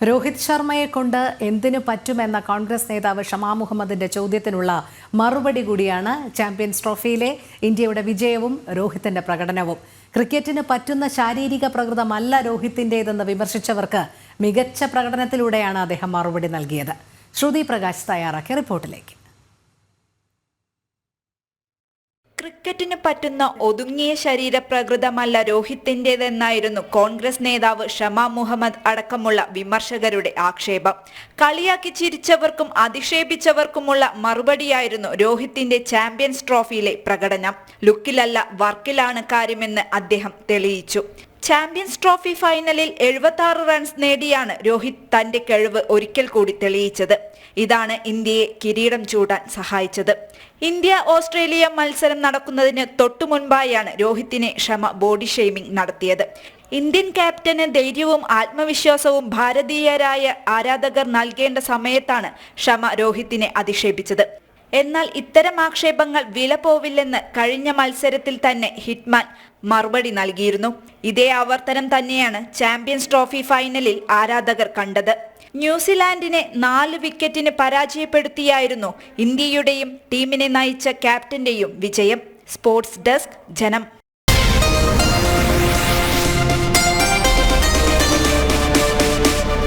രോഹിത് ശർമ്മയെ കൊണ്ട് എന്തിനു പറ്റുമെന്ന കോൺഗ്രസ് നേതാവ് ഷമാ മുഹമ്മദിന്റെ ചോദ്യത്തിനുള്ള മറുപടി കൂടിയാണ് ചാമ്പ്യൻസ് ട്രോഫിയിലെ ഇന്ത്യയുടെ വിജയവും രോഹിത്തിന്റെ പ്രകടനവും. ക്രിക്കറ്റിന് പറ്റുന്ന ശാരീരിക പ്രകൃതമല്ല രോഹിത്തിന്റേതെന്ന് വിമർശിച്ചവർക്ക് മികച്ച പ്രകടനത്തിലൂടെയാണ് അദ്ദേഹം മറുപടി നൽകിയത്. ശ്രുതി പ്രകാശ് തയ്യാറാക്കിയ റിപ്പോർട്ടിലേക്ക്. ക്രിക്കറ്റിന് പറ്റുന്ന ഒതുങ്ങിയ ശരീരപ്രകൃതമല്ല രോഹിത്തിന്റേതെന്നായിരുന്നു കോൺഗ്രസ് നേതാവ് ഷമാ മുഹമ്മദ് അടക്കമുള്ള വിമർശകരുടെ ആക്ഷേപം. കളിയാക്കി ചിരിച്ചവർക്കും അധിക്ഷേപിച്ചവർക്കുമുള്ള മറുപടിയായിരുന്നു രോഹിത്തിന്റെ ചാമ്പ്യൻസ് ട്രോഫിയിലെ പ്രകടനം. ലുക്കിലല്ല വർക്കിലാണ് കാര്യമെന്ന് അദ്ദേഹം തെളിയിച്ചു. ചാമ്പ്യൻസ് ട്രോഫി ഫൈനലിൽ 76 റൺസ് നേടിയാണ് രോഹിത് തന്റെ കഴിവ് ഒരിക്കൽ കൂടി തെളിയിച്ചത്. ഇതാണ് ഇന്ത്യയെ കിരീടം ചൂടാൻ സഹായിച്ചത്. ഇന്ത്യ ഓസ്ട്രേലിയ മത്സരം നടക്കുന്നതിന് തൊട്ടു മുൻപായാണ് രോഹിത്തിനെ ഷമ ബോഡി ഷെയ്മിംഗ് നടത്തിയത്. ഇന്ത്യൻ ക്യാപ്റ്റന് ധൈര്യവും ആത്മവിശ്വാസവും ഭാരതീയരായ ആരാധകർ നൽകേണ്ട സമയത്താണ് ഷമ രോഹിത്തിനെ അധിക്ഷേപിച്ചത്. എന്നാൽ ഇത്തരം ആക്ഷേപങ്ങൾ വില പോവില്ലെന്ന് കഴിഞ്ഞ മത്സരത്തിൽ തന്നെ ഹിറ്റ്മാൻ മറുപടി നൽകിയിരുന്നു. ഇതേ ആവർത്തനം തന്നെയാണ് ചാമ്പ്യൻസ് ട്രോഫി ഫൈനലിൽ ആരാധകർ കണ്ടത്. ന്യൂസിലാൻഡിനെ 4 വിക്കറ്റിന് പരാജയപ്പെടുത്തിയായിരുന്നു ഇന്ത്യയുടെയും ടീമിനെ നയിച്ച ക്യാപ്റ്റന്റെയും വിജയം. സ്പോർട്സ് ഡെസ്ക്, ജനം.